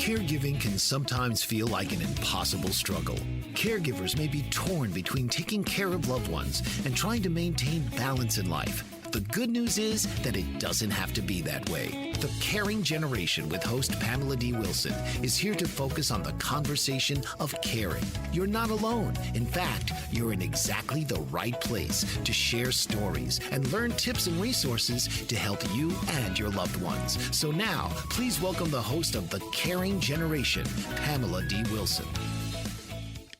Caregiving can sometimes feel like an impossible struggle. Caregivers may be torn between taking care of loved ones and trying to maintain balance in life. The good news is that it doesn't have to be that way. The Caring Generation with host Pamela D Wilson is here to focus on the conversation of caring. You're not alone. In fact, you're in exactly the right place to share stories and learn tips and resources to help you and your loved ones. So now, please welcome the host of The Caring Generation, Pamela D Wilson.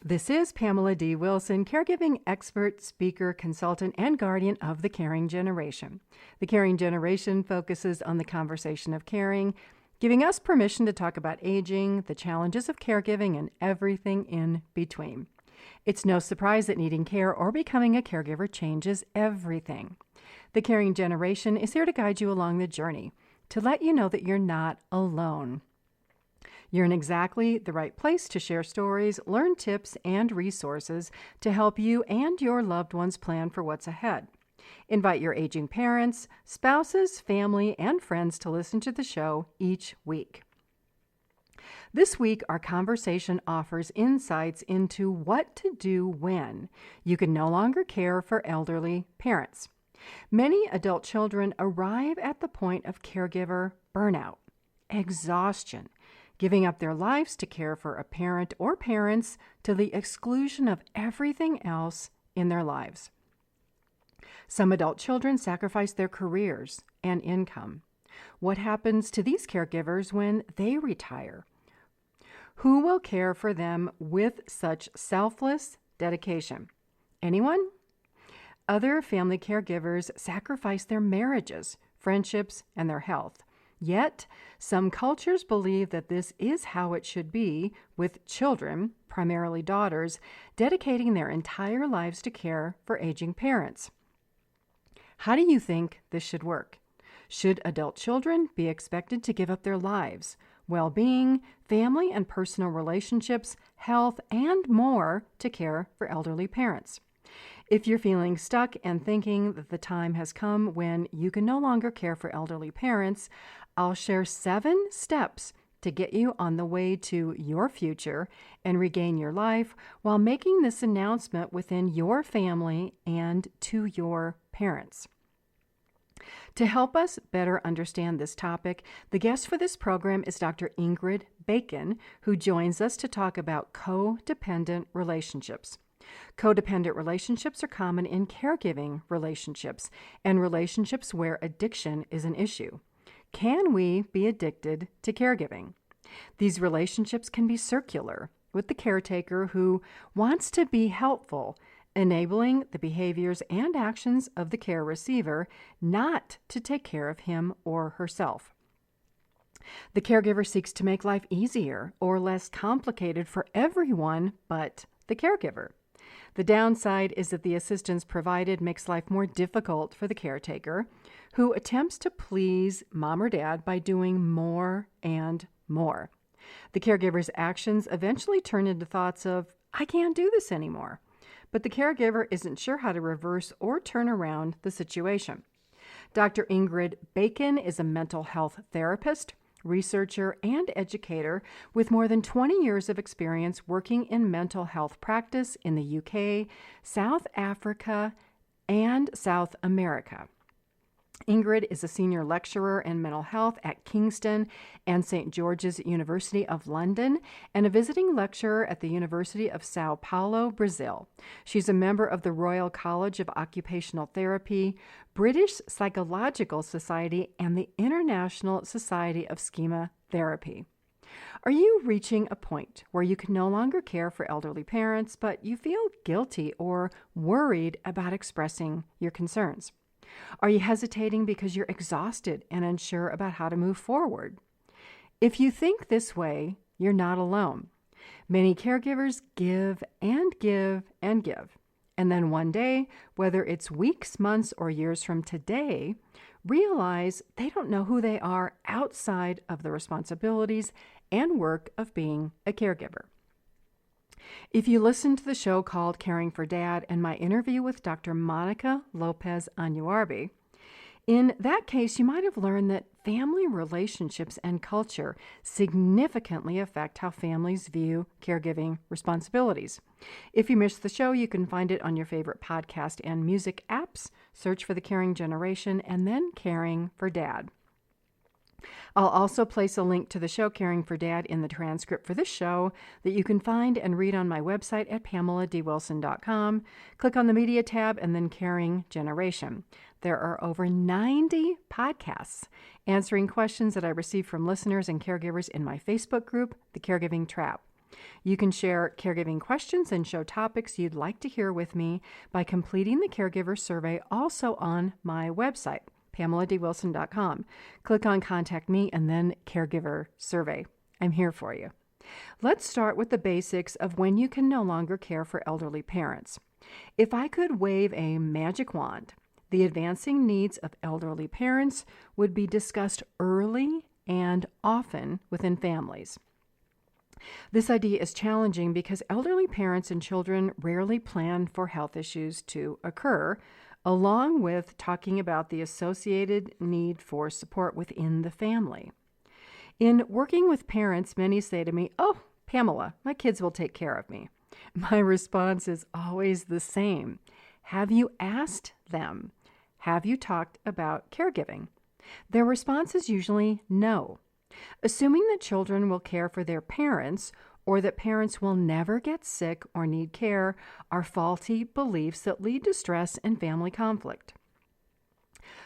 This is Pamela D. Wilson, caregiving expert, speaker, consultant, and guardian of the Caring Generation. The Caring Generation focuses on the conversation of caring, giving us permission to talk about aging, the challenges of caregiving, and everything in between. It's no surprise that needing care or becoming a caregiver changes everything. The Caring Generation is here to guide you along the journey, to let you know that you're not alone. You're in exactly the right place to share stories, learn tips, and resources to help you and your loved ones plan for what's ahead. Invite your aging parents, spouses, family, and friends to listen to the show each week. This week, our conversation offers insights into what to do when you can no longer care for elderly parents. Many adult children arrive at the point of caregiver burnout, exhaustion, giving up their lives to care for a parent or parents to the exclusion of everything else in their lives. Some adult children sacrifice their careers and income. What happens to these caregivers when they retire? Who will care for them with such selfless dedication? Anyone? Other family caregivers sacrifice their marriages, friendships, and their health. Yet, some cultures believe that this is how it should be, with children, primarily daughters, dedicating their entire lives to care for aging parents. How do you think this should work? Should adult children be expected to give up their lives, well-being, family and personal relationships, health, and more to care for elderly parents? If you're feeling stuck and thinking that the time has come when you can no longer care for elderly parents, I'll share 7 steps to get you on the way to your future and regain your life while making this announcement within your family and to your parents. To help us better understand this topic, the guest for this program is Dr. Ingrid Bacon, who joins us to talk about codependent relationships. Codependent relationships are common in caregiving relationships and relationships where addiction is an issue. Can we be addicted to caregiving? These relationships can be circular, with the caretaker who wants to be helpful, enabling the behaviors and actions of the care receiver not to take care of him or herself. The caregiver seeks to make life easier or less complicated for everyone but the caregiver. The downside is that the assistance provided makes life more difficult for the caretaker, who attempts to please mom or dad by doing more and more. The caregiver's actions eventually turn into thoughts of, I can't do this anymore. But the caregiver isn't sure how to reverse or turn around the situation. Dr. Ingrid Bacon is a mental health therapist, researcher, and educator with more than 20 years of experience working in mental health practice in the UK, South Africa, and South America. Ingrid is a senior lecturer in mental health at Kingston and St. George's University of London and a visiting lecturer at the University of Sao Paulo, Brazil. She's a member of the Royal College of Occupational Therapy, British Psychological Society, and the International Society of Schema Therapy. Are you reaching a point where you can no longer care for elderly parents, but you feel guilty or worried about expressing your concerns? Are you hesitating because you're exhausted and unsure about how to move forward? If you think this way, you're not alone. Many caregivers give and give and give. And then one day, whether it's weeks, months, or years from today, realize they don't know who they are outside of the responsibilities and work of being a caregiver. If you listen to the show called Caring for Dad and my interview with Dr. Monica Lopez Anuarbi, In that case, you might have learned that family relationships and culture significantly affect how families view caregiving responsibilities. If you missed the show, you can find it on your favorite podcast and music apps. Search for The Caring Generation and then Caring for Dad. I'll also place a link to the show Caring for Dad in the transcript for this show that you can find and read on my website at PamelaDWilson.com. Click on the Media tab and then Caring Generation. There are over 90 podcasts answering questions that I receive from listeners and caregivers in my Facebook group, The Caregiving Trap. You can share caregiving questions and show topics you'd like to hear with me by completing the caregiver survey also on my website, PamelaDWilson.com. Click on Contact Me and then Caregiver Survey. I'm here for you. Let's start with the basics of when you can no longer care for elderly parents. If I could wave a magic wand, the advancing needs of elderly parents would be discussed early and often within families. This idea is challenging because elderly parents and children rarely plan for health issues to occur, along with talking about the associated need for support within the family. In working with parents, many say to me, "Oh, Pamela, my kids will take care of me." My response is always the same. Have you asked them? Have you talked about caregiving? Their response is usually no. Assuming that children will care for their parents or that parents will never get sick or need care are faulty beliefs that lead to stress and family conflict.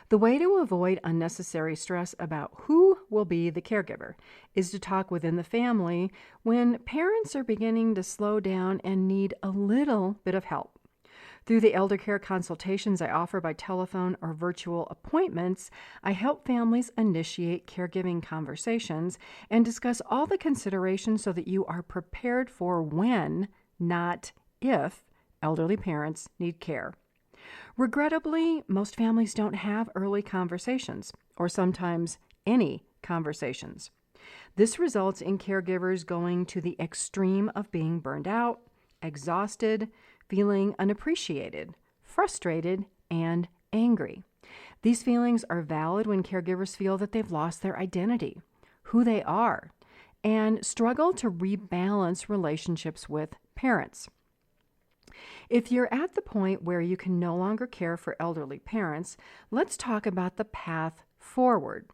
The way to avoid unnecessary stress about who will be the caregiver is to talk within the family when parents are beginning to slow down and need a little bit of help. Through the elder care consultations I offer by telephone or virtual appointments, I help families initiate caregiving conversations and discuss all the considerations so that you are prepared for when, not if, elderly parents need care. Regrettably, most families don't have early conversations, or sometimes any conversations. This results in caregivers going to the extreme of being burned out, exhausted, feeling unappreciated, frustrated, and angry. These feelings are valid when caregivers feel that they've lost their identity, who they are, and struggle to rebalance relationships with parents. If you're at the point where you can no longer care for elderly parents, let's talk about the path forward.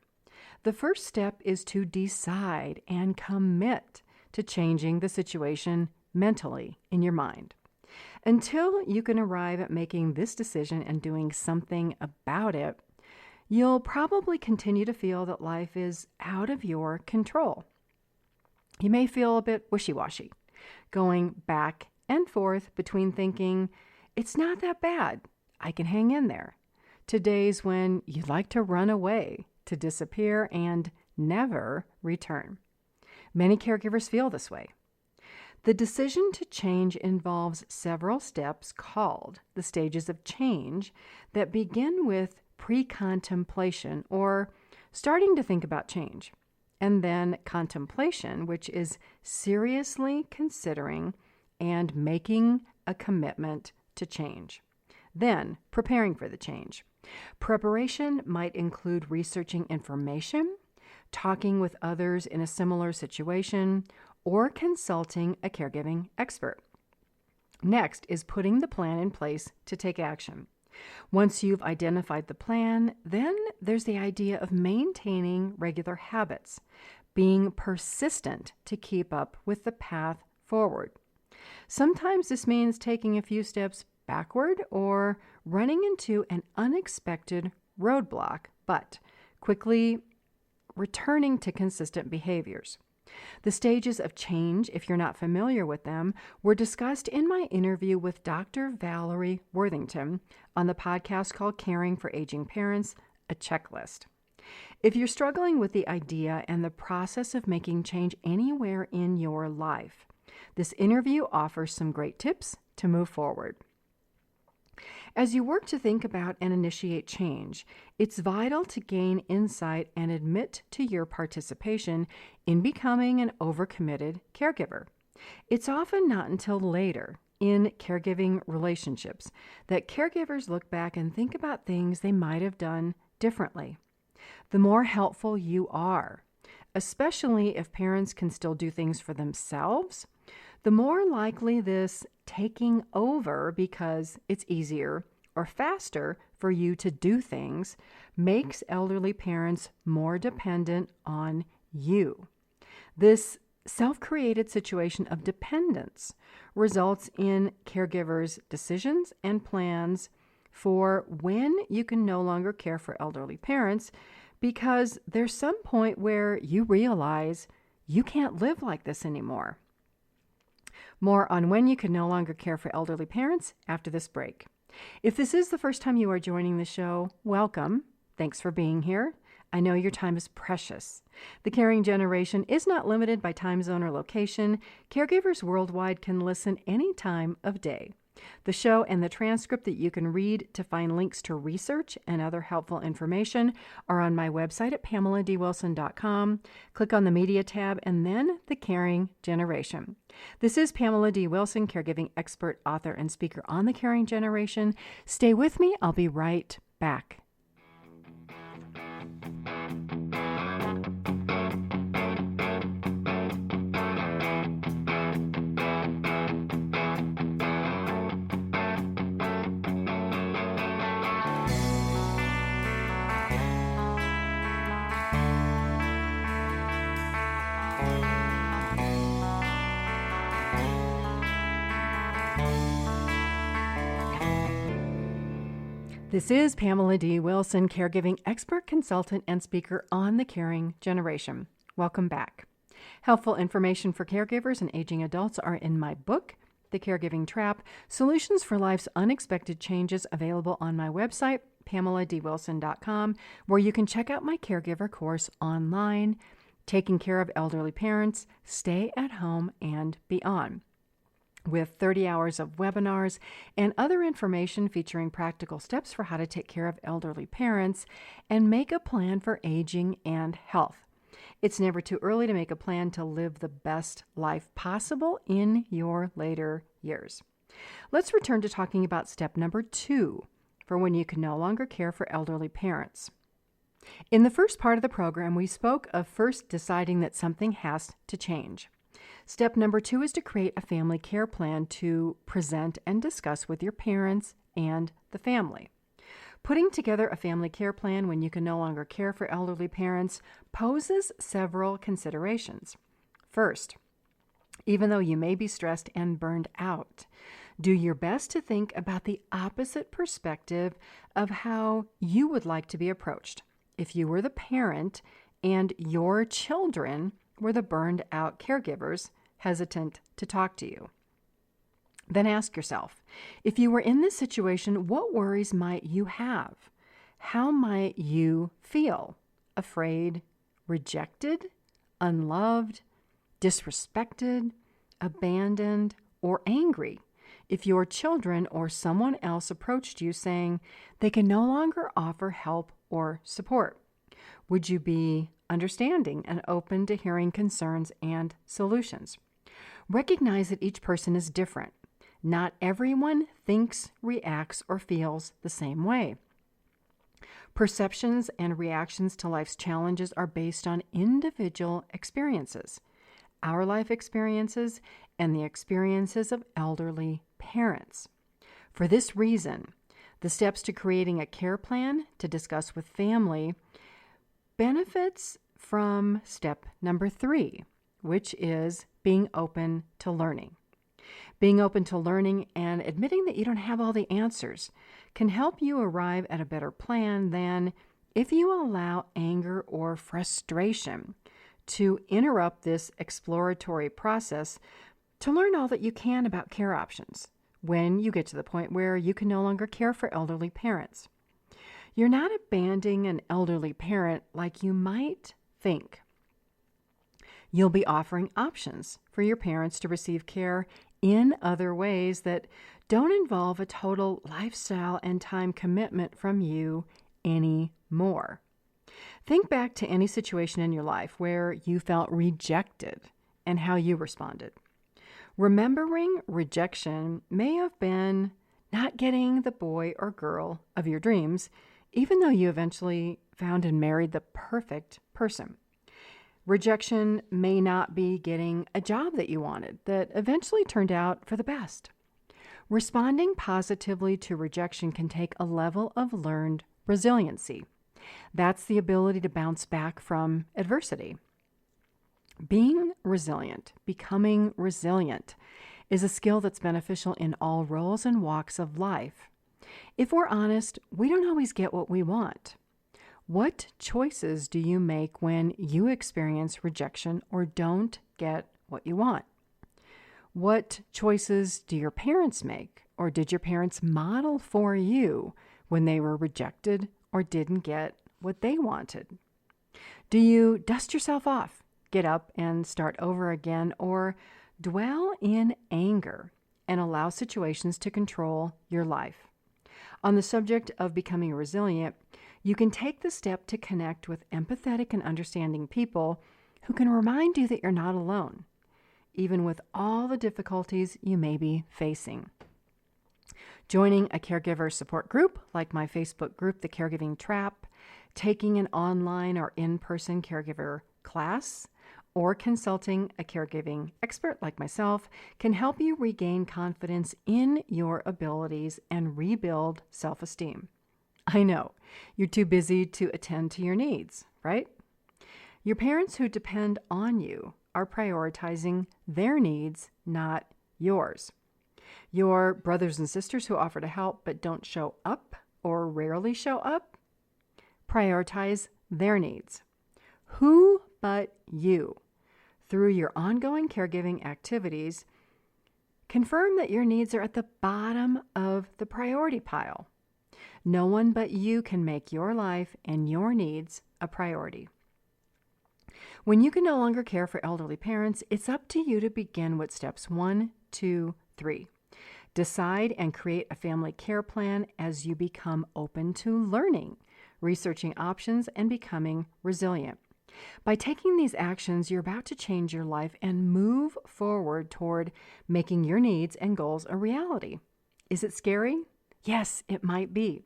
The first step is to decide and commit to changing the situation mentally in your mind. Until you can arrive at making this decision and doing something about it, you'll probably continue to feel that life is out of your control. You may feel a bit wishy-washy, going back and forth between thinking, "It's not that bad, I can hang in there," to days when you'd like to run away, to disappear, and never return. Many caregivers feel this way. The decision to change involves several steps called the stages of change that begin with pre-contemplation, or starting to think about change, and then contemplation, which is seriously considering and making a commitment to change. Then, preparing for the change. Preparation might include researching information, talking with others in a similar situation, or consulting a caregiving expert. Next is putting the plan in place to take action. Once you've identified the plan, then there's the idea of maintaining regular habits, being persistent to keep up with the path forward. Sometimes this means taking a few steps backward or running into an unexpected roadblock, but quickly returning to consistent behaviors. The stages of change, if you're not familiar with them, were discussed in my interview with Dr. Valerie Worthington on the podcast called Caring for Aging Parents, a Checklist. If you're struggling with the idea and the process of making change anywhere in your life, this interview offers some great tips to move forward. As you work to think about and initiate change, it's vital to gain insight and admit to your participation in becoming an overcommitted caregiver. It's often not until later in caregiving relationships that caregivers look back and think about things they might have done differently. The more helpful you are, especially if parents can still do things for themselves, the more likely this taking over because it's easier or faster for you to do things makes elderly parents more dependent on you. This self-created situation of dependence results in caregivers' decisions and plans for when you can no longer care for elderly parents because there's some point where you realize you can't live like this anymore. More on when you can no longer care for elderly parents after this break. If this is the first time you are joining the show, welcome. Thanks for being here. I know your time is precious. The Caring Generation is not limited by time zone or location. Caregivers worldwide can listen any time of day. The show and the transcript that you can read to find links to research and other helpful information are on my website at PamelaDWilson.com. Click on the Media tab and then the Caring Generation. This is Pamela D. Wilson, caregiving expert, author, and speaker on the Caring Generation. Stay with me. I'll be right back. This is Pamela D. Wilson, caregiving expert, consultant, and speaker on the Caring Generation. Welcome back. Helpful information for caregivers and aging adults are in my book, The Caregiving Trap, Solutions for Life's Unexpected Changes, available on my website, PamelaDWilson.com, where you can check out my caregiver course online, Taking Care of Elderly Parents, Stay at Home, and Beyond, with 30 hours of webinars and other information featuring practical steps for how to take care of elderly parents and make a plan for aging and health. It's never too early to make a plan to live the best life possible in your later years. Let's return to talking about step number 2 for when you can no longer care for elderly parents. In the first part of the program, we spoke of first deciding that something has to change. Step number 2 is to create a family care plan to present and discuss with your parents and the family. Putting together a family care plan when you can no longer care for elderly parents poses several considerations. First, even though you may be stressed and burned out, do your best to think about the opposite perspective of how you would like to be approached if you were the parent and your children were the burned out caregivers hesitant to talk to you. Then ask yourself, if you were in this situation, what worries might you have? How might you feel? Afraid, rejected, unloved, disrespected, abandoned, or angry if your children or someone else approached you saying they can no longer offer help or support? Would you be understanding and open to hearing concerns and solutions? Recognize that each person is different. Not everyone thinks, reacts, or feels the same way. Perceptions and reactions to life's challenges are based on individual experiences, our life experiences, and the experiences of elderly parents. For this reason, the steps to creating a care plan to discuss with family benefits from step number 3, which is being open to learning. Being open to learning and admitting that you don't have all the answers can help you arrive at a better plan than if you allow anger or frustration to interrupt this exploratory process to learn all that you can about care options when you get to the point where you can no longer care for elderly parents. You're not abandoning an elderly parent like you might think. You'll be offering options for your parents to receive care in other ways that don't involve a total lifestyle and time commitment from you anymore. Think back to any situation in your life where you felt rejected and how you responded. Remembering rejection may have been not getting the boy or girl of your dreams even though you eventually found and married the perfect person. Rejection may not be getting a job that you wanted that eventually turned out for the best. Responding positively to rejection can take a level of learned resiliency. That's the ability to bounce back from adversity. Being resilient, becoming resilient, is a skill that's beneficial in all roles and walks of life. If we're honest, we don't always get what we want. What choices do you make when you experience rejection or don't get what you want? What choices do your parents make, or did your parents model for you when they were rejected or didn't get what they wanted? Do you dust yourself off, get up and start over again, or dwell in anger and allow situations to control your life? On the subject of becoming resilient, you can take the step to connect with empathetic and understanding people who can remind you that you're not alone, even with all the difficulties you may be facing. Joining a caregiver support group like my Facebook group, The Caregiving Trap, taking an online or in-person caregiver class, or consulting a caregiving expert like myself can help you regain confidence in your abilities and rebuild self-esteem. I know, you're too busy to attend to your needs, right? Your parents who depend on you are prioritizing their needs, not yours. Your brothers and sisters who offer to help but don't show up or rarely show up, prioritize their needs. Who but you, through your ongoing caregiving activities, confirm that your needs are at the bottom of the priority pile. No one but you can make your life and your needs a priority. When you can no longer care for elderly parents, it's up to you to begin with steps 1, 2, 3. Decide and create a family care plan as you become open to learning, researching options, and becoming resilient. By taking these actions, you're about to change your life and move forward toward making your needs and goals a reality. Is it scary? Yes, it might be.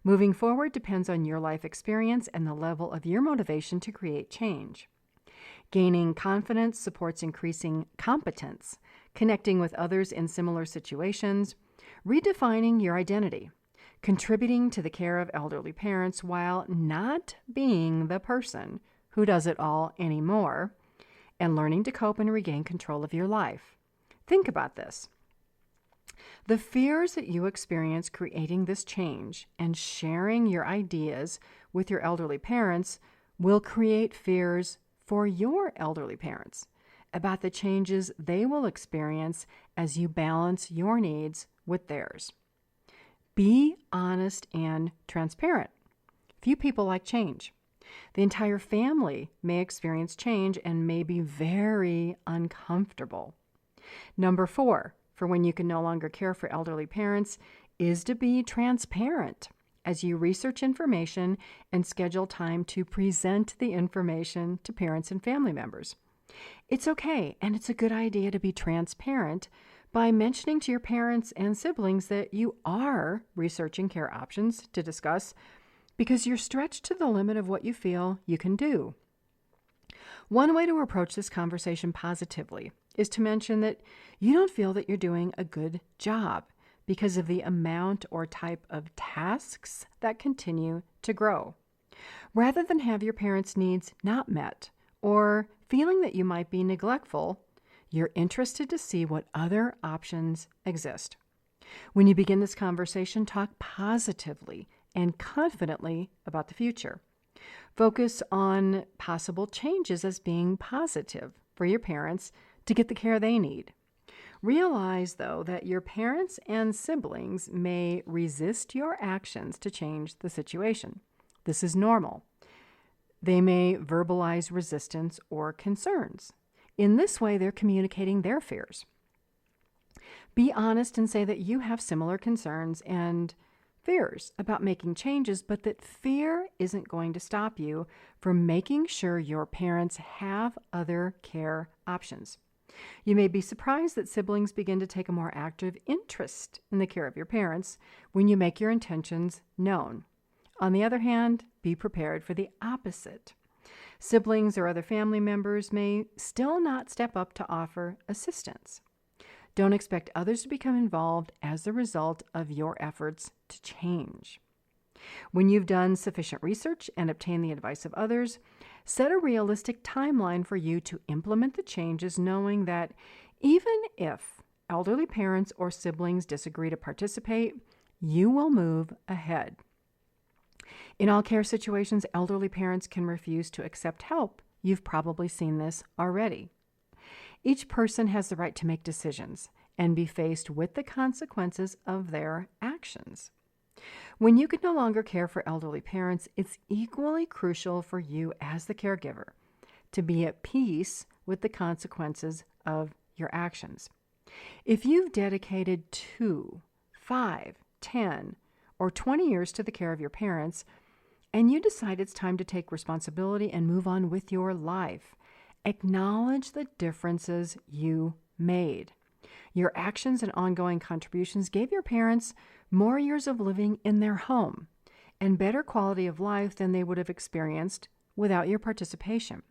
Moving forward depends on your life experience and the level of your motivation to create change. Gaining confidence supports increasing competence, connecting with others in similar situations, redefining your identity, contributing to the care of elderly parents while not being the person who does it all anymore, and learning to cope and regain control of your life. Think about this. The fears that you experience creating this change and sharing your ideas with your elderly parents will create fears for your elderly parents about the changes they will experience as you balance your needs with theirs. Be honest and transparent. Few people like change. The entire family may experience change and may be very uncomfortable. Number 4, for when you can no longer care for elderly parents, is to be transparent as you research information and schedule time to present the information to parents and family members. It's okay, and it's a good idea to be transparent by mentioning to your parents and siblings that you are researching care options to discuss because you're stretched to the limit of what you feel you can do. One way to approach this conversation positively is to mention that you don't feel that you're doing a good job because of the amount or type of tasks that continue to grow. Rather than have your parents' needs not met or feeling that you might be neglectful, you're interested to see what other options exist. When you begin this conversation, talk positively and confidently about the future. Focus on possible changes as being positive for your parents to get the care they need. Realize, though, that your parents and siblings may resist your actions to change the situation. This is normal. They may verbalize resistance or concerns. In this way, they're communicating their fears. Be honest and say that you have similar concerns and fears about making changes, but that fear isn't going to stop you from making sure your parents have other care options. You may be surprised that siblings begin to take a more active interest in the care of your parents when you make your intentions known. On the other hand, be prepared for the opposite. Siblings or other family members may still not step up to offer assistance. Don't expect others to become involved as a result of your efforts to change. When you've done sufficient research and obtained the advice of others, set a realistic timeline for you to implement the changes, knowing that even if elderly parents or siblings disagree to participate, you will move ahead. In all care situations, elderly parents can refuse to accept help. You've probably seen this already. Each person has the right to make decisions and be faced with the consequences of their actions. When you can no longer care for elderly parents, it's equally crucial for you as the caregiver to be at peace with the consequences of your actions. If you've dedicated 2, 5, 10, or 20 years to the care of your parents, and you decide it's time to take responsibility and move on with your life, acknowledge the differences you made. Your actions and ongoing contributions gave your parents more years of living in their home and better quality of life than they would have experienced without your participation.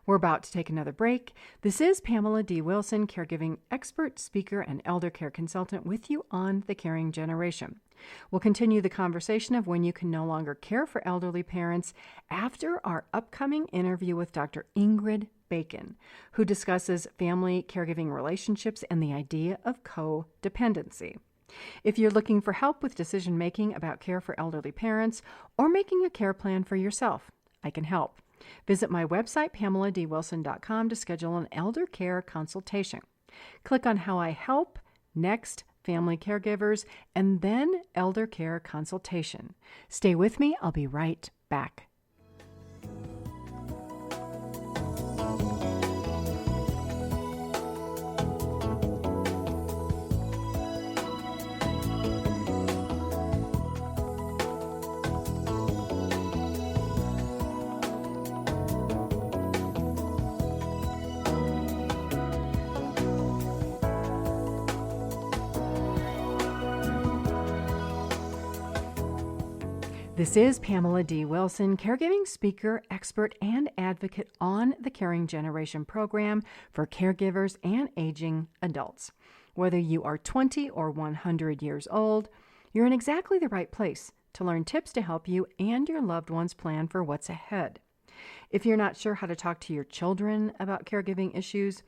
We're about to take another break. This is Pamela D Wilson, caregiving expert, speaker, and elder care consultant with you on The Caring Generation. We'll continue the conversation of when you can no longer care for elderly parents after our upcoming interview with Dr. Ingrid Bacon, who discusses family caregiving relationships and the idea of codependency. If you're looking for help with decision-making about care for elderly parents or making a care plan for yourself, I can help. Visit my website, PamelaDWilson.com, to schedule an elder care consultation. Click on How I Help, next Family Caregivers, and then Elder Care Consultation. Stay with me. I'll be right back. This is Pamela D. Wilson, caregiving speaker, expert, and advocate on the Caring Generation program for caregivers and aging adults. Whether you are 20 or 100 years old, you're in exactly the right place to learn tips to help you and your loved ones plan for what's ahead. If you're not sure how to talk to your children about caregiving issues,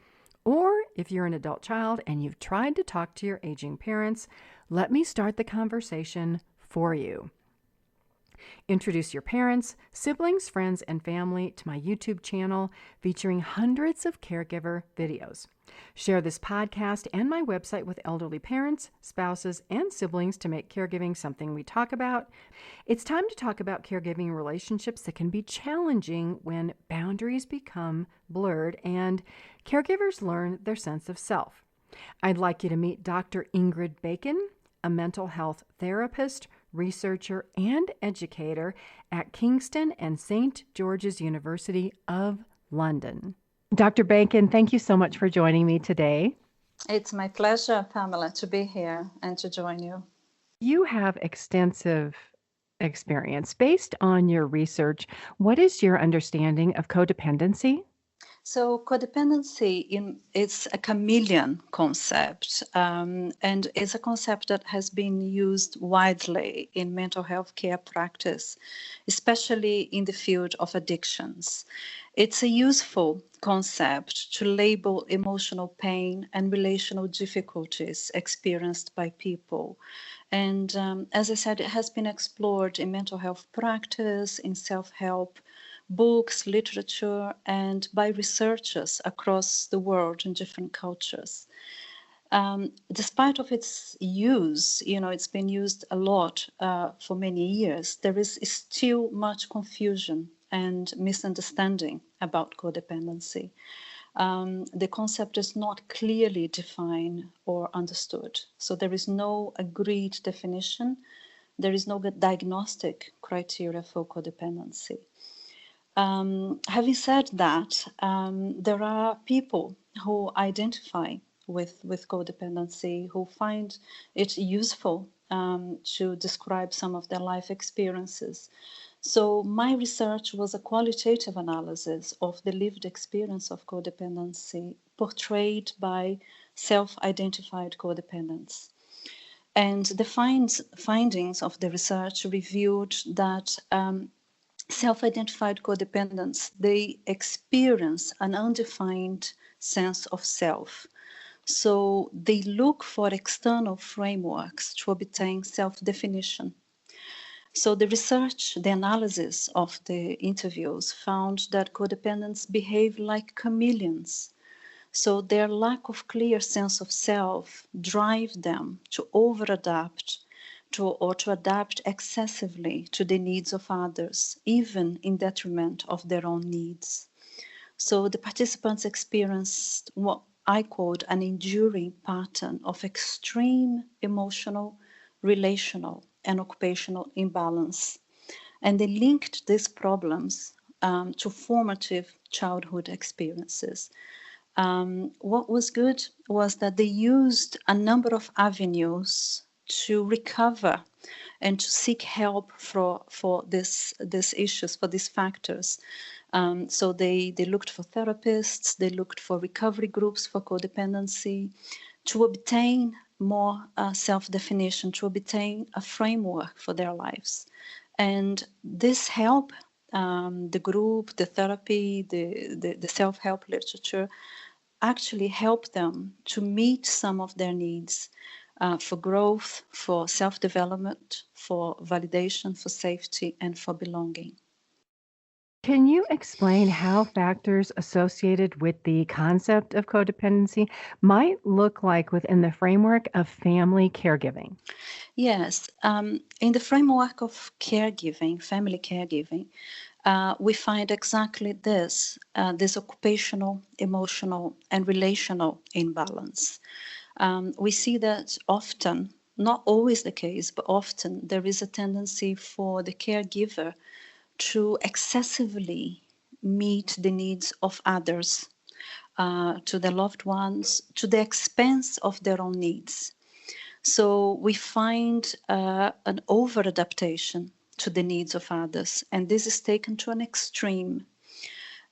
or if you're an adult child and you've tried to talk to your aging parents, let me start the conversation for you. Introduce your parents, siblings, friends, and family to my YouTube channel featuring hundreds of caregiver videos. Share this podcast and my website with elderly parents, spouses, and siblings to make caregiving something we talk about. It's time to talk about caregiving relationships that can be challenging when boundaries become blurred and caregivers learn their sense of self. I'd like you to meet Dr. Ingrid Bacon, a mental health therapist, researcher, and educator at Kingston and St. George's University of London. Dr. Bacon, thank you so much for joining me today. It's my pleasure, Pamela, to be here and to join you. You have extensive experience. Based on your research, what is your understanding of codependency? So codependency is a chameleon concept, and is a concept that has been used widely in mental health care practice, especially in the field of addictions. It's a useful concept to label emotional pain and relational difficulties experienced by people. And as I said, it has been explored in mental health practice, in self-help, books, literature, and by researchers across the world in different cultures. Despite of its use, it's been used a lot for many years, there is still much confusion and misunderstanding about codependency. The concept is not clearly defined or understood. So there is no agreed definition. There is no diagnostic criteria for codependency. Having said that, there are people who identify with codependency, who find it useful to describe some of their life experiences. So my research was a qualitative analysis of the lived experience of codependency portrayed by self-identified codependents. And the findings of the research revealed that self-identified codependents, they experience an undefined sense of self. So they look for external frameworks to obtain self-definition. So the research, the analysis of the interviews found that codependents behave like chameleons. So their lack of clear sense of self drive them to over-adapt or to adapt excessively to the needs of others, even in detriment of their own needs. So the participants experienced what I called an enduring pattern of extreme emotional, relational, and occupational imbalance. And they linked these problems to formative childhood experiences. What was good was that they used a number of avenues to recover and to seek help for these issues, for these factors. So they looked for therapists, they looked for recovery groups for codependency to obtain more self-definition, to obtain a framework for their lives. And this help, the group, the therapy, the self-help literature, actually help them to meet some of their needs for growth, for self-development, for validation, for safety, and for belonging. Can you explain how factors associated with the concept of codependency might look like within the framework of family caregiving? Yes, in the framework of caregiving, family caregiving, we find exactly this, this occupational, emotional, and relational imbalance. We see that often, not always the case, but often there is a tendency for the caregiver to excessively meet the needs of others, to their loved ones, to the expense of their own needs. So we find an over-adaptation to the needs of others, and this is taken to an extreme.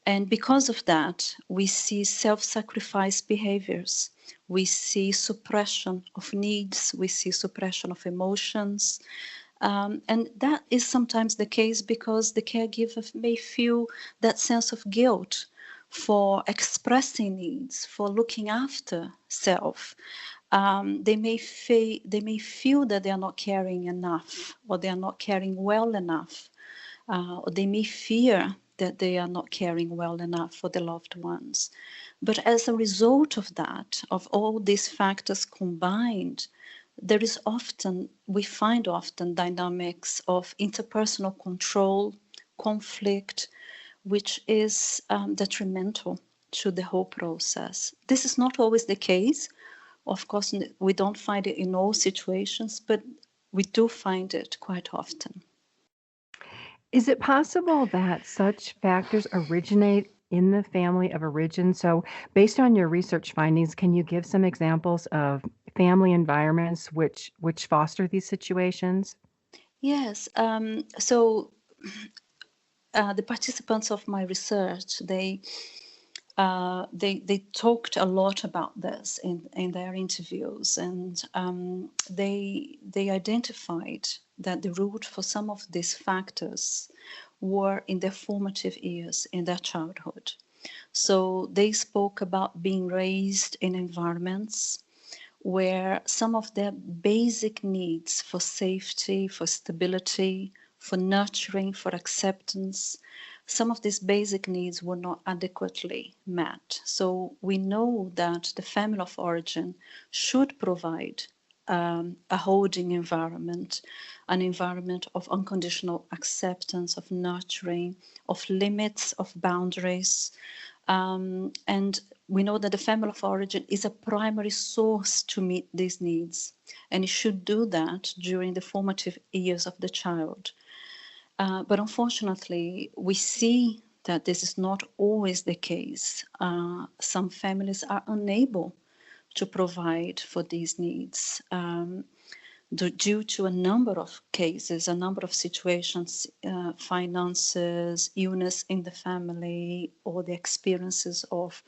And because of that, we see self-sacrifice behaviors. We see suppression of needs. We see suppression of emotions. And that is sometimes the case because the caregiver may feel that sense of guilt for expressing needs, for looking after self. They may feel that they are not caring enough, or they are not caring well enough, or they may fear that they are not caring well enough for the loved ones. But as a result of that, of all these factors combined, we find often dynamics of interpersonal control, conflict, which is detrimental to the whole process. This is not always the case. Of course, we don't find it in all situations, but we do find it quite often. Is it possible that such factors originate in the family of origin? So, based on your research findings, can you give some examples of family environments which foster these situations? Yes. So the participants of my research, they talked a lot about this in their interviews, and they identified that the root for some of these factors were in their formative years, in their childhood. So they spoke about being raised in environments where some of their basic needs for safety, for stability, for nurturing, for acceptance, some of these basic needs were not adequately met. So we know that the family of origin should provide a holding environment, an environment of unconditional acceptance, of nurturing, of limits, of boundaries. And we know that the family of origin is a primary source to meet these needs, and it should do that during the formative years of the child. But unfortunately, we see that this is not always the case. Some families are unable to provide for these needs. due to a number of cases, a number of situations, finances, illness in the family, or the experiences of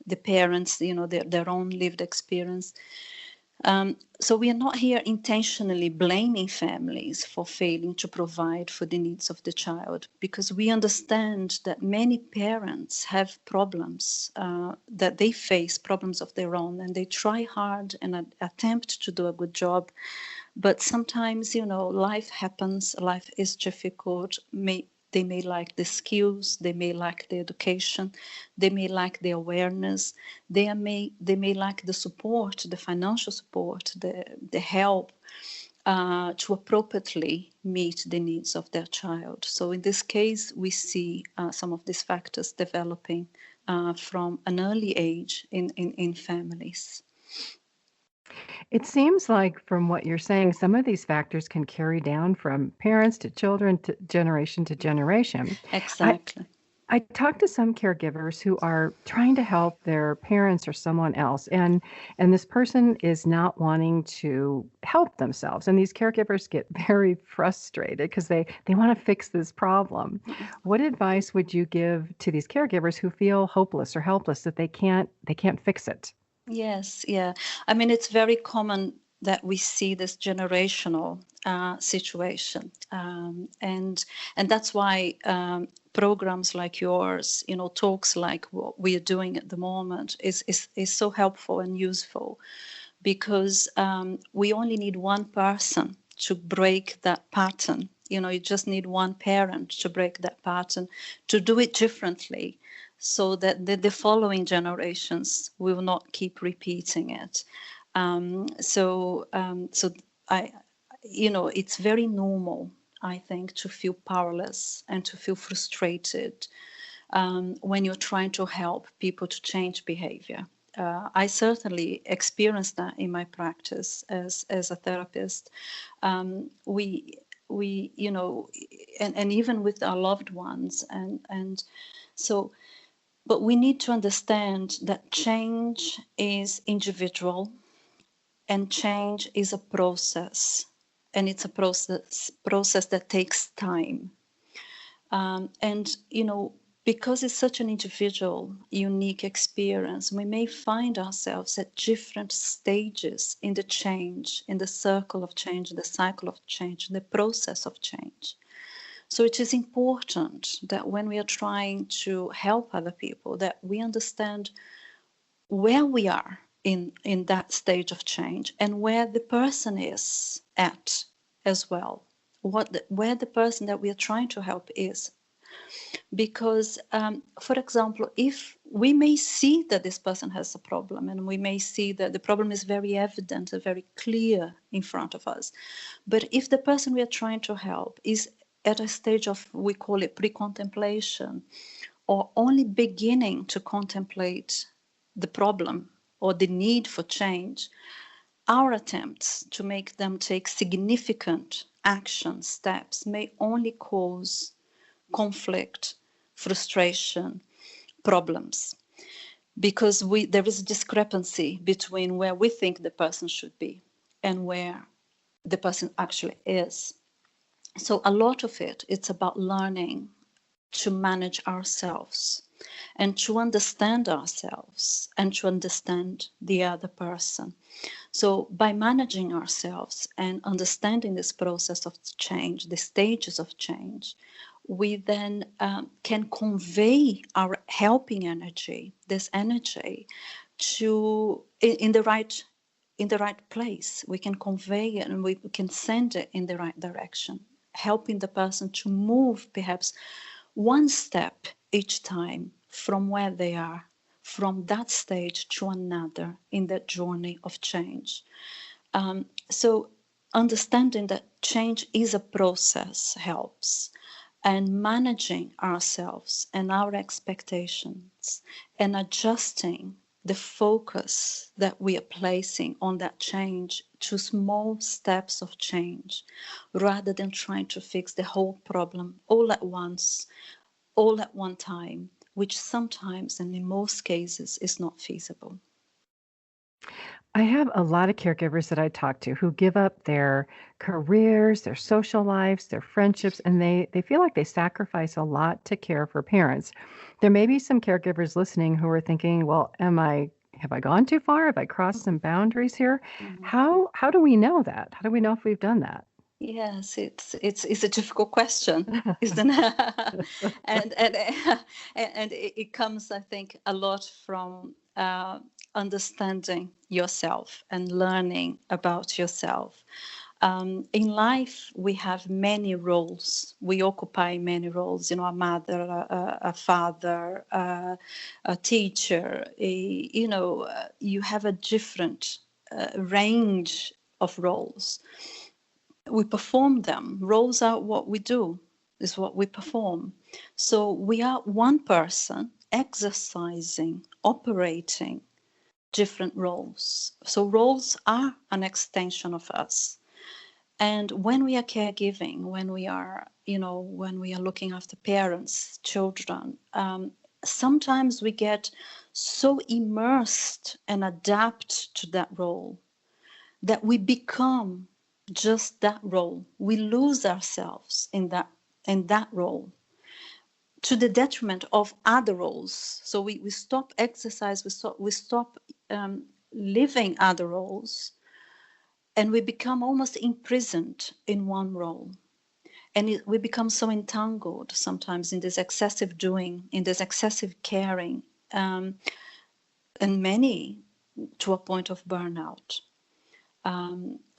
the parents, their own lived experience. So we are not here intentionally blaming families for failing to provide for the needs of the child, because we understand that many parents have problems, that they face problems of their own, and they try hard and attempt to do a good job. But sometimes, life happens, life is difficult. They may lack the skills, they may lack the education, they may lack the awareness, they may lack the support, the financial support, the help to appropriately meet the needs of their child. So in this case, we see some of these factors developing from an early age in families. It seems like from what you're saying, some of these factors can carry down from parents to children to generation. Exactly. I talk to some caregivers who are trying to help their parents or someone else, and this person is not wanting to help themselves. And these caregivers get very frustrated because they want to fix this problem. What advice would you give to these caregivers who feel hopeless or helpless that they can't fix it? Yes, yeah. I mean, it's very common that we see this generational situation, and that's why programs like yours, talks like what we are doing at the moment is so helpful and useful, because we only need one person to break that pattern. You just need one parent to break that pattern, to do it differently, so that the following generations will not keep repeating it. So it's very normal, I think, to feel powerless and to feel frustrated when you're trying to help people to change behavior. I certainly experienced that in my practice as a therapist. We and even with our loved ones, and so. But we need to understand that change is individual, and change is a process, and it's a process that takes time. And because it's such an individual, unique experience, we may find ourselves at different stages in the change, in the circle of change, the cycle of change, the process of change. So it is important that when we are trying to help other people, that we understand where we are in that stage of change and where the person is at as well, where the person that we are trying to help is. Because, for example, if we may see that this person has a problem, and we may see that the problem is very evident and very clear in front of us, but if the person we are trying to help is at a stage of, we call it pre-contemplation, or only beginning to contemplate the problem or the need for change, our attempts to make them take significant action steps may only cause conflict, frustration, problems, because there is a discrepancy between where we think the person should be and where the person actually is. So a lot of it's about learning to manage ourselves and to understand ourselves and to understand the other person. So by managing ourselves and understanding this process of change, the stages of change, we then can convey our helping energy, this energy, to in the right place. We can convey it and we can send it in the right direction, helping the person to move perhaps one step each time from where they are, from that stage to another in that journey of change. So understanding that change is a process helps, and managing ourselves and our expectations and adjusting the focus that we are placing on that change to small steps of change, rather than trying to fix the whole problem all at once, all at one time, which sometimes and in most cases is not feasible. I have a lot of caregivers that I talk to who give up their careers, their social lives, their friendships, and they feel like they sacrifice a lot to care for parents. There may be some caregivers listening who are thinking, "Well, am I have I gone too far? Have I crossed some boundaries here?" Mhm. How do we know that? How do we know if we've done that? Yes, it's a difficult question, isn't it? and and and it comes, I think, a lot from understanding yourself and learning about yourself. In life, we have many roles. We occupy many roles. A mother, a father, a teacher. You have a different range of roles. We perform them. Roles are what we do, is what we perform. So we are one person exercising, operating different roles. So roles are an extension of us. And when we are caregiving, when we are looking after parents, children, sometimes we get so immersed and adapt to that role that we become just that role. We lose ourselves in that role to the detriment of other roles. So we stop exercise, we stop living other roles, and we become almost imprisoned in one role. And we become so entangled sometimes in this excessive doing, in this excessive caring, and many to a point of burnout.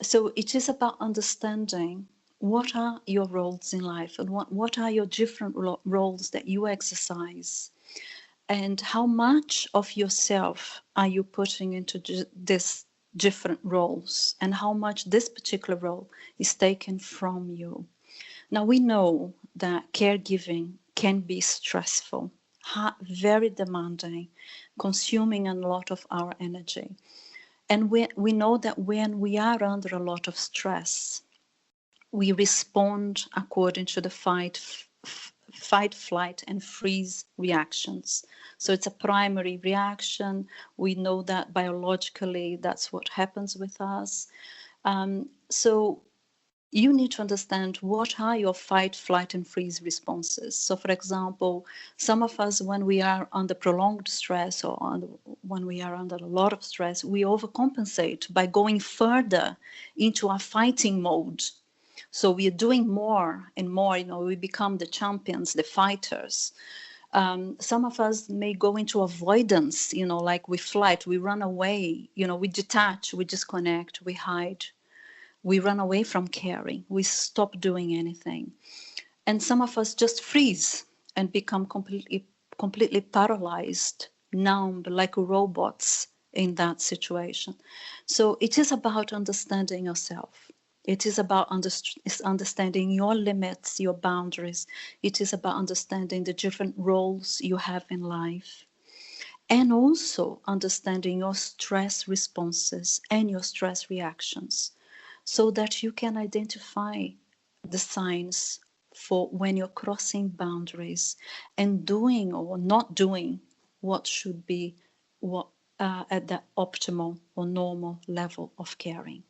So it is about understanding what are your roles in life and what are your different roles that you exercise, and how much of yourself are you putting into this different roles, and how much this particular role is taken from you. Now we know that caregiving can be stressful, very demanding, consuming a lot of our energy. And we know that when we are under a lot of stress, we respond according to the fight, flight, and freeze reactions. So it's a primary reaction. We know that biologically that's what happens with us. So you need to understand what are your fight, flight, and freeze responses. So, for example, some of us, when we are under prolonged stress or when we are under a lot of stress, we overcompensate by going further into our fighting mode. So we are doing more and more, we become the champions, the fighters. Some of us may go into avoidance, like we flight, we run away, we detach, we disconnect, we hide. We run away from caring. We stop doing anything. And some of us just freeze and become completely paralyzed, numb, like robots in that situation. So it is about understanding yourself. It is about understanding your limits, your boundaries. It is about understanding the different roles you have in life. And also understanding your stress responses and your stress reactions, so that you can identify the signs for when you're crossing boundaries and doing or not doing what should be at the optimal or normal level of caring.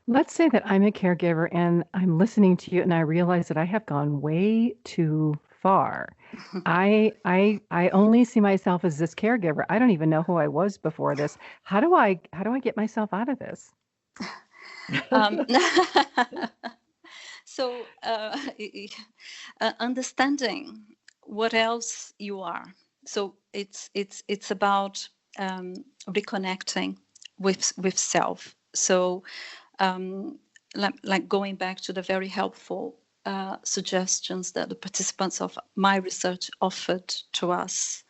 Let's say that I'm a caregiver and I'm listening to you and I realize that I have gone way too far. I only see myself as this caregiver. I don't even know who I was before this. How do I get myself out of this? Um, so understanding what else you are. So it's about reconnecting with self. So like going back to the very helpful suggestions that the participants of my research offered to us.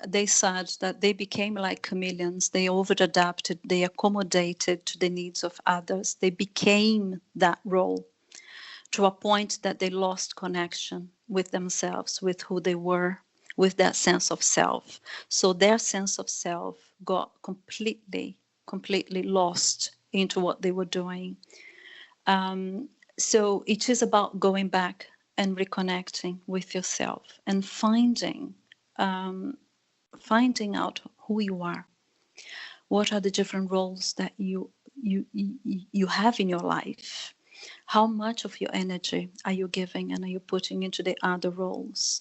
They said that they became like chameleons. They over-adapted, they accommodated to the needs of others. They became that role to a point that they lost connection with themselves, with who they were, with that sense of self. So their sense of self got completely lost into what they were doing. So it is about going back and reconnecting with yourself and finding out who you are, What are the different roles that you have in your life? How much of your energy are you giving and are you putting into the other roles?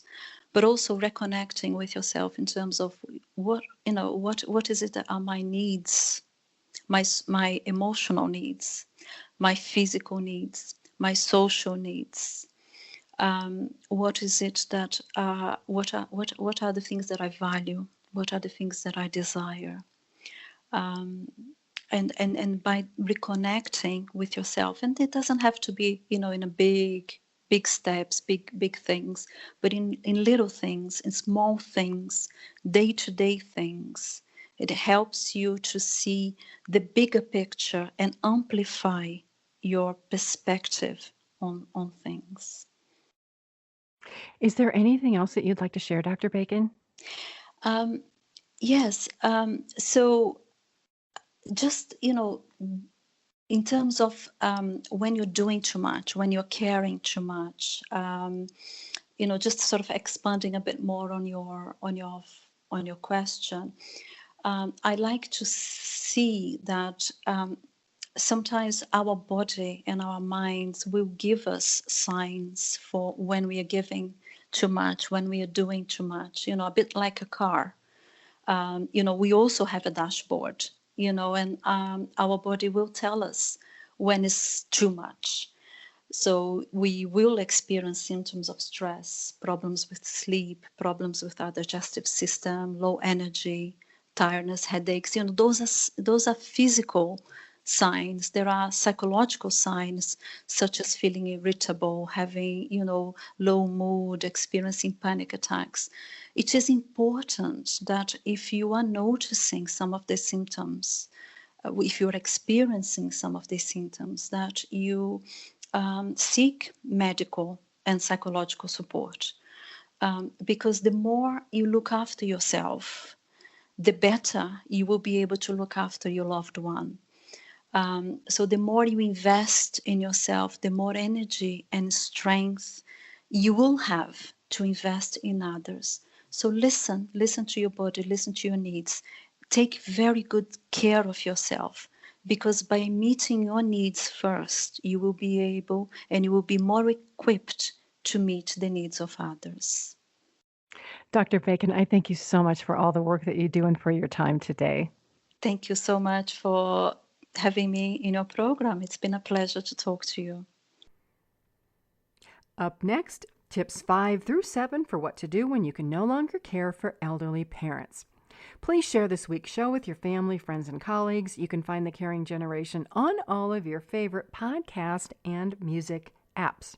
But also reconnecting with yourself in terms of what is it that are my needs, my emotional needs, my physical needs, my social needs. What is it that what are the things that I value? What are the things that I desire? And by reconnecting with yourself, and it doesn't have to be in a big steps, big things, but in little things, in small things, day-to-day things, it helps you to see the bigger picture and amplify your perspective on things. Is there anything else that you'd like to share, Dr. Bacon? Yes. So just, in terms of when you're doing too much, when you're caring too much, just sort of expanding a bit more on your question. I like to see that sometimes our body and our minds will give us signs for when we are giving too much, when we are doing too much, a bit like a car. We also have a dashboard, and our body will tell us when it's too much. So we will experience symptoms of stress, problems with sleep, problems with our digestive system, low energy, tiredness, headaches. Those are physical signs. There are psychological signs such as feeling irritable, having, low mood, experiencing panic attacks. It is important that if you are noticing some of the symptoms, if you're experiencing some of these symptoms, that you seek medical and psychological support. Because the more you look after yourself, the better you will be able to look after your loved one. So the more you invest in yourself, the more energy and strength you will have to invest in others. So listen to your body, listen to your needs. Take very good care of yourself, because by meeting your needs first, you will be able and you will be more equipped to meet the needs of others. Dr. Bacon, I thank you so much for all the work that you do and for your time today. Thank you so much for having me in your program. It's been a pleasure to talk to you. Up next, tips 5 through 7 for what to do when you can no longer care for elderly parents. Please share this week's show with your family, friends, and colleagues. You can find The Caring Generation on all of your favorite podcast and music apps.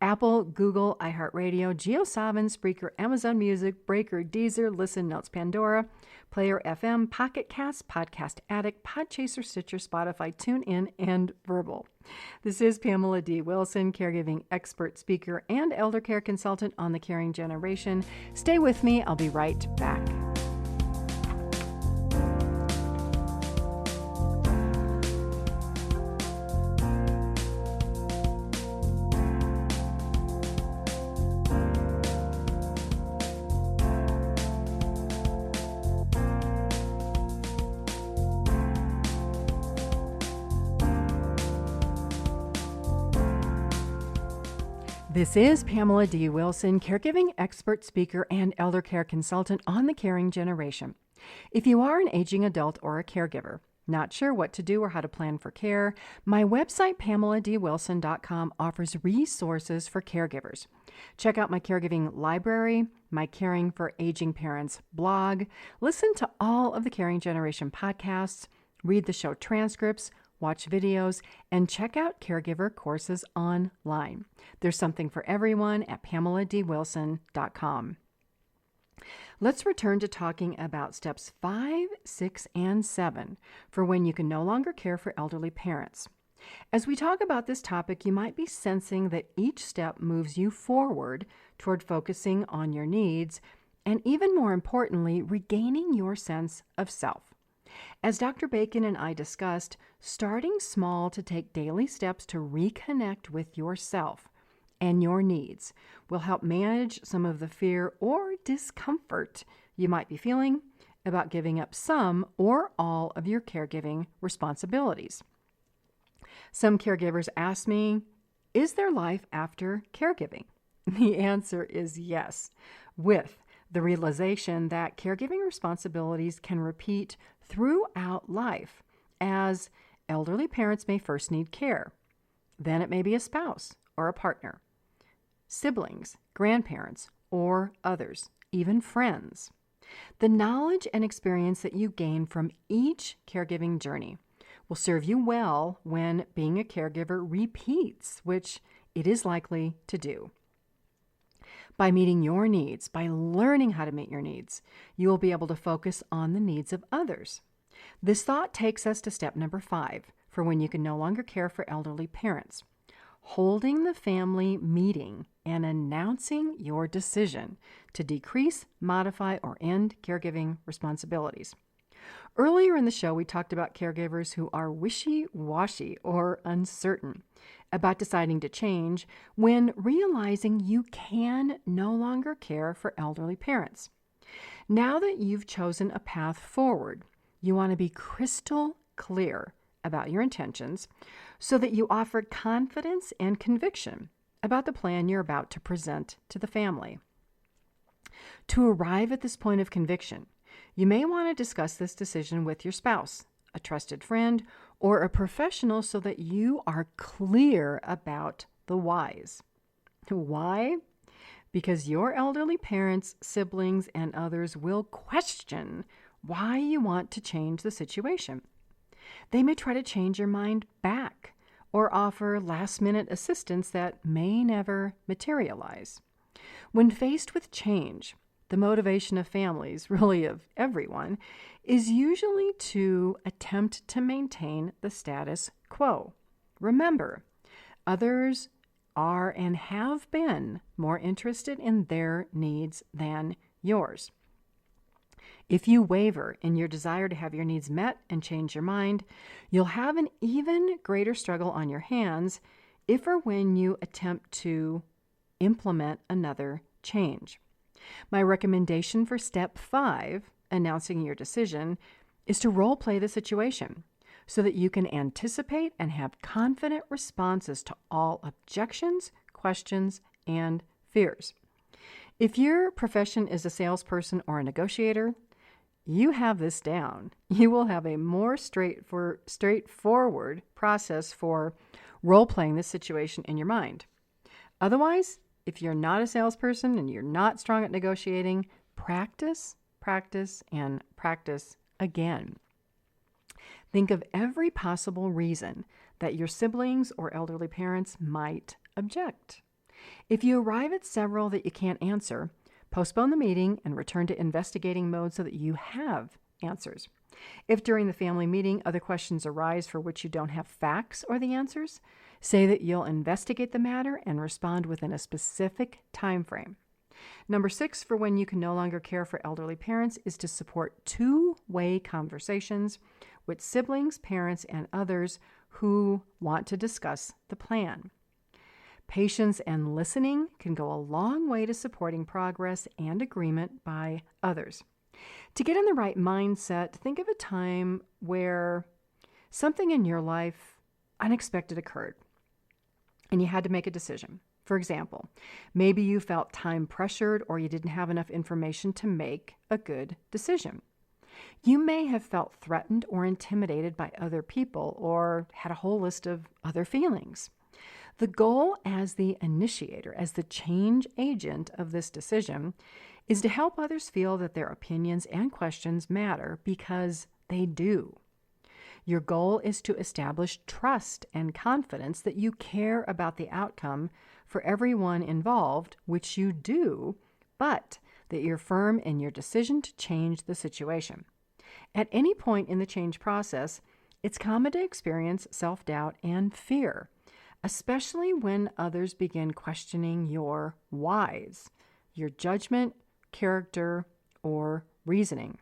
Apple, Google, iHeartRadio, JioSaavn, Spreaker, Amazon Music, Breaker, Deezer, Listen Notes, Pandora, Player FM, Pocket Cast, Podcast Addict, Podchaser, Stitcher, Spotify, TuneIn, and Verbal. This is Pamela D Wilson, caregiving expert, speaker, and elder care consultant on The Caring Generation. Stay with me. I'll be right back. This is Pamela D Wilson, caregiving expert, speaker, and elder care consultant on The Caring Generation. If you are an aging adult or a caregiver, not sure what to do or how to plan for care, my website, PamelaDWilson.com, offers resources for caregivers. Check out my caregiving library, my Caring for Aging Parents blog, listen to all of the Caring Generation podcasts, read the show transcripts, watch videos, and check out caregiver courses online. There's something for everyone at PamelaDWilson.com. Let's return to talking about steps 5, 6, and 7 for when you can no longer care for elderly parents. As we talk about this topic, you might be sensing that each step moves you forward toward focusing on your needs and, even more importantly, regaining your sense of self. As Dr. Bacon and I discussed, starting small to take daily steps to reconnect with yourself and your needs will help manage some of the fear or discomfort you might be feeling about giving up some or all of your caregiving responsibilities. Some caregivers ask me, is there life after caregiving? The answer is yes, with the realization that caregiving responsibilities can repeat throughout life, as elderly parents may first need care. Then it may be a spouse or a partner, siblings, grandparents, or others, even friends. The knowledge and experience that you gain from each caregiving journey will serve you well when being a caregiver repeats, which it is likely to do. By meeting your needs, by learning how to meet your needs, you will be able to focus on the needs of others. This thought takes us to step number 5 for when you can no longer care for elderly parents. Holding the family meeting and announcing your decision to decrease, modify, or end caregiving responsibilities. Earlier in the show, we talked about caregivers who are wishy-washy or uncertain about deciding to change when realizing you can no longer care for elderly parents. Now that you've chosen a path forward, you want to be crystal clear about your intentions so that you offer confidence and conviction about the plan you're about to present to the family. To arrive at this point of conviction, you may want to discuss this decision with your spouse, a trusted friend, or a professional so that you are clear about the whys. Why? Because your elderly parents, siblings, and others will question why you want to change the situation. They may try to change your mind back or offer last-minute assistance that may never materialize. When faced with change, the motivation of families, really of everyone, is usually to attempt to maintain the status quo. Remember, others are and have been more interested in their needs than yours. If you waver in your desire to have your needs met and change your mind, you'll have an even greater struggle on your hands if or when you attempt to implement another change. My recommendation for step 5, announcing your decision, is to role play the situation so that you can anticipate and have confident responses to all objections, questions, and fears. If your profession is a salesperson or a negotiator, you have this down. You will have a more straightforward process for role-playing this situation in your mind. Otherwise, if you're not a salesperson and you're not strong at negotiating, practice, and practice again. Think of every possible reason that your siblings or elderly parents might object. If you arrive at several that you can't answer, postpone the meeting and return to investigating mode so that you have answers. If during the family meeting other questions arise for which you don't have facts or the answers, say that you'll investigate the matter and respond within a specific time frame. Number 6 for when you can no longer care for elderly parents is to support two-way conversations with siblings, parents, and others who want to discuss the plan. Patience and listening can go a long way to supporting progress and agreement by others. To get in the right mindset, think of a time where something in your life unexpected occurred and you had to make a decision. For example, maybe you felt time pressured or you didn't have enough information to make a good decision. You may have felt threatened or intimidated by other people or had a whole list of other feelings. The goal as the initiator, as the change agent of this decision, is to help others feel that their opinions and questions matter because they do. Your goal is to establish trust and confidence that you care about the outcome for everyone involved, which you do, but that you're firm in your decision to change the situation. At any point in the change process, it's common to experience self-doubt and fear, especially when others begin questioning your whys, your judgment, character, or reasoning.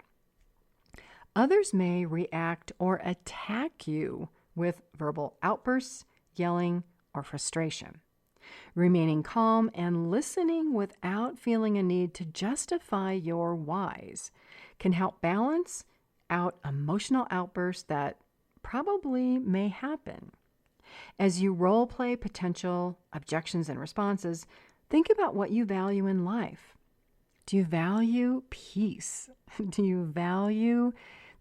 Others may react or attack you with verbal outbursts, yelling, or frustration. Remaining calm and listening without feeling a need to justify your whys can help balance out emotional outbursts that probably may happen. As you role play potential objections and responses, think about what you value in life. Do you value peace? Do you value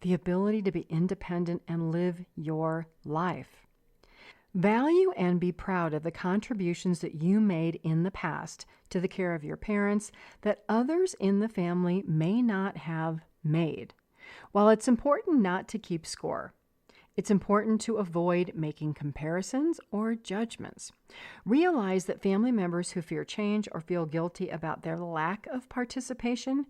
the ability to be independent and live your life? Value and be proud of the contributions that you made in the past to the care of your parents that others in the family may not have made. While it's important not to keep score, it's important to avoid making comparisons or judgments. Realize that family members who fear change or feel guilty about their lack of participation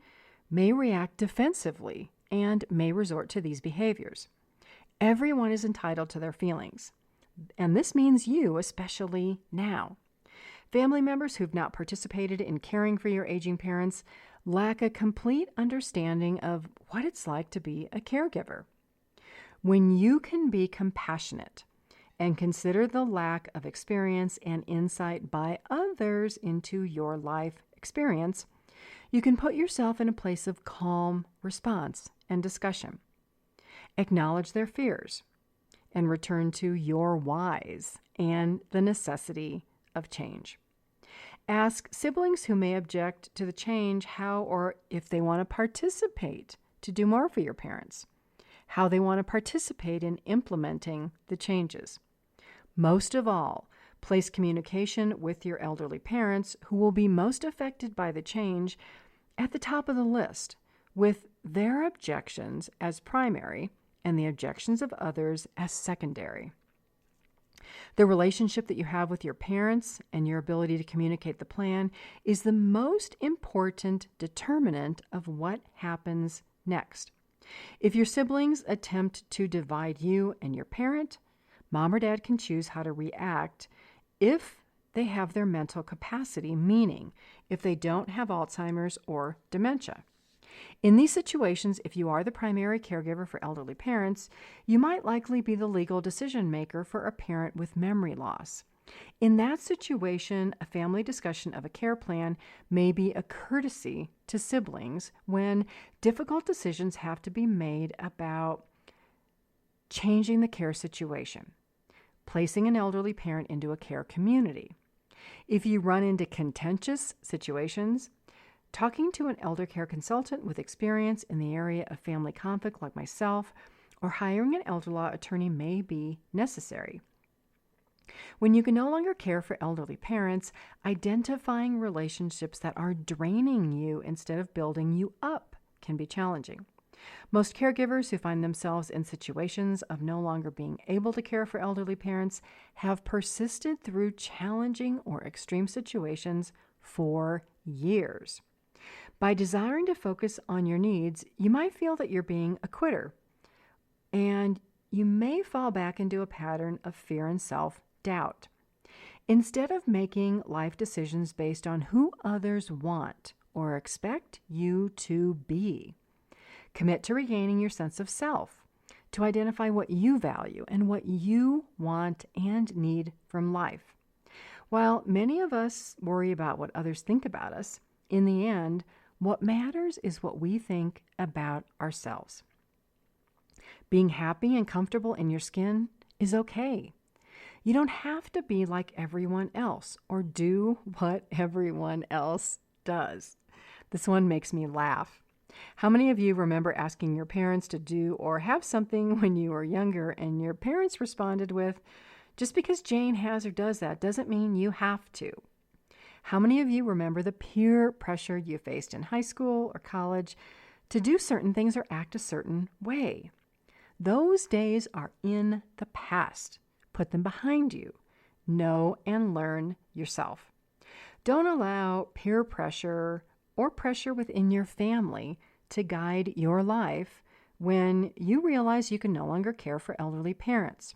may react defensively and may resort to these behaviors. Everyone is entitled to their feelings, and this means you, especially now. Family members who've not participated in caring for your aging parents lack a complete understanding of what it's like to be a caregiver. When you can be compassionate and consider the lack of experience and insight by others into your life experience, you can put yourself in a place of calm response and discussion. Acknowledge their fears and return to your whys and the necessity of change. Ask siblings who may object to the change how or if they want to participate to do more for your parents, how they want to participate in implementing the changes. Most of all, place communication with your elderly parents who will be most affected by the change at the top of the list, with their objections as primary and the objections of others as secondary. The relationship that you have with your parents and your ability to communicate the plan is the most important determinant of what happens next. If your siblings attempt to divide you and your parent, mom or dad can choose how to react if they have their mental capacity, meaning if they don't have Alzheimer's or dementia. In these situations, if you are the primary caregiver for elderly parents, you might likely be the legal decision maker for a parent with memory loss. In that situation, a family discussion of a care plan may be a courtesy to siblings when difficult decisions have to be made about changing the care situation, placing an elderly parent into a care community. If you run into contentious situations, talking to an elder care consultant with experience in the area of family conflict like myself, or hiring an elder law attorney may be necessary. When you can no longer care for elderly parents, identifying relationships that are draining you instead of building you up can be challenging. Most caregivers who find themselves in situations of no longer being able to care for elderly parents have persisted through challenging or extreme situations for years. By desiring to focus on your needs, you might feel that you're being a quitter, and you may fall back into a pattern of fear and self-doubt. Instead of making life decisions based on who others want or expect you to be, commit to regaining your sense of self, to identify what you value and what you want and need from life. While many of us worry about what others think about us, in the end, what matters is what we think about ourselves. Being happy and comfortable in your skin is okay. You don't have to be like everyone else or do what everyone else does. This one makes me laugh. How many of you remember asking your parents to do or have something when you were younger and your parents responded with, "Just because Jane has or does that doesn't mean you have to"? How many of you remember the peer pressure you faced in high school or college to do certain things or act a certain way? Those days are in the past. Put them behind you. Know and learn yourself. Don't allow peer pressure or pressure within your family to guide your life when you realize you can no longer care for elderly parents.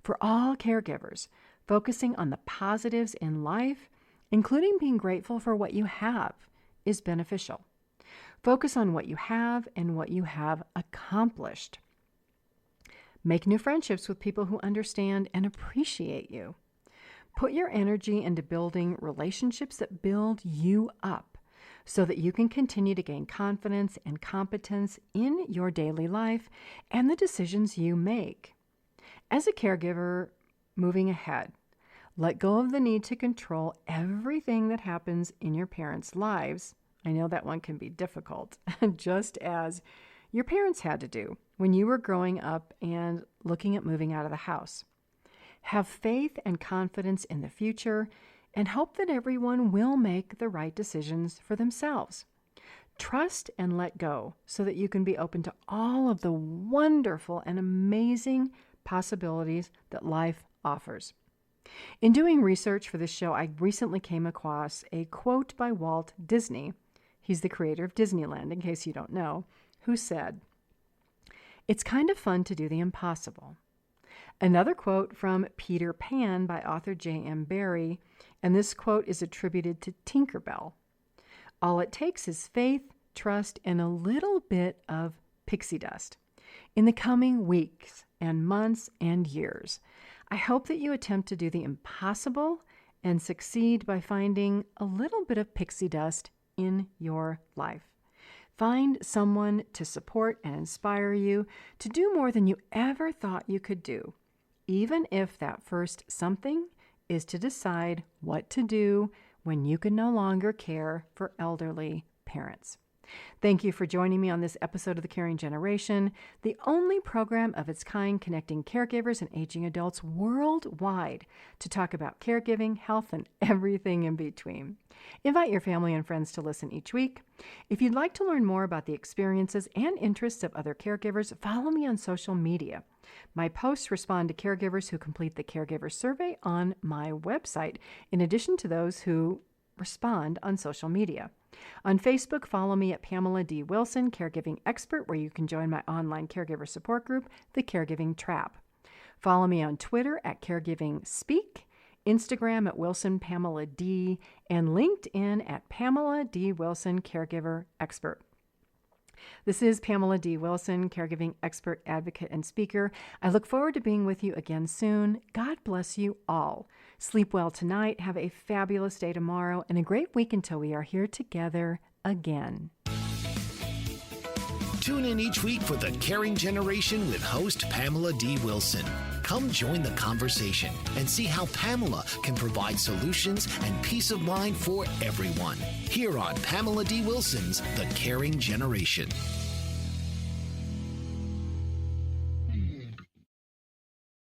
For all caregivers, focusing on the positives in life, including being grateful for what you have, is beneficial. Focus on what you have and what you have accomplished. Make new friendships with people who understand and appreciate you. Put your energy into building relationships that build you up so that you can continue to gain confidence and competence in your daily life and the decisions you make. As a caregiver, moving ahead, let go of the need to control everything that happens in your parents' lives. I know that one can be difficult, just as your parents had to do when you were growing up and looking at moving out of the house. Have faith and confidence in the future and hope that everyone will make the right decisions for themselves. Trust and let go so that you can be open to all of the wonderful and amazing possibilities that life offers. In doing research for this show, I recently came across a quote by Walt Disney. He's the creator of Disneyland, in case you don't know, who said, "It's kind of fun to do the impossible." Another quote from Peter Pan by author J.M. Barrie, and this quote is attributed to Tinkerbell. "All it takes is faith, trust, and a little bit of pixie dust. In the coming weeks and months and years, I hope that you attempt to do the impossible and succeed by finding a little bit of pixie dust in your life. Find someone to support and inspire you to do more than you ever thought you could do, even if that first something is to decide what to do when you can no longer care for elderly parents." Thank you for joining me on this episode of The Caring Generation, the only program of its kind connecting caregivers and aging adults worldwide to talk about caregiving, health, and everything in between. Invite your family and friends to listen each week. If you'd like to learn more about the experiences and interests of other caregivers, follow me on social media. My posts respond to caregivers who complete the caregiver survey on my website, in addition to those who respond on social media. On Facebook, follow me at Pamela D Wilson, Caregiving Expert, where you can join my online caregiver support group, The Caregiving Trap. Follow me on Twitter at Caregiving Speak, Instagram at Wilson Pamela D, and LinkedIn at Pamela D Wilson, Caregiver Expert. This is Pamela D Wilson, Caregiving Expert, Advocate, and Speaker. I look forward to being with you again soon. God bless you all. Sleep well tonight, have a fabulous day tomorrow, and a great week until we are here together again. Tune in each week for The Caring Generation with host Pamela D. Wilson. Come join the conversation and see how Pamela can provide solutions and peace of mind for everyone. Here on Pamela D. Wilson's The Caring Generation.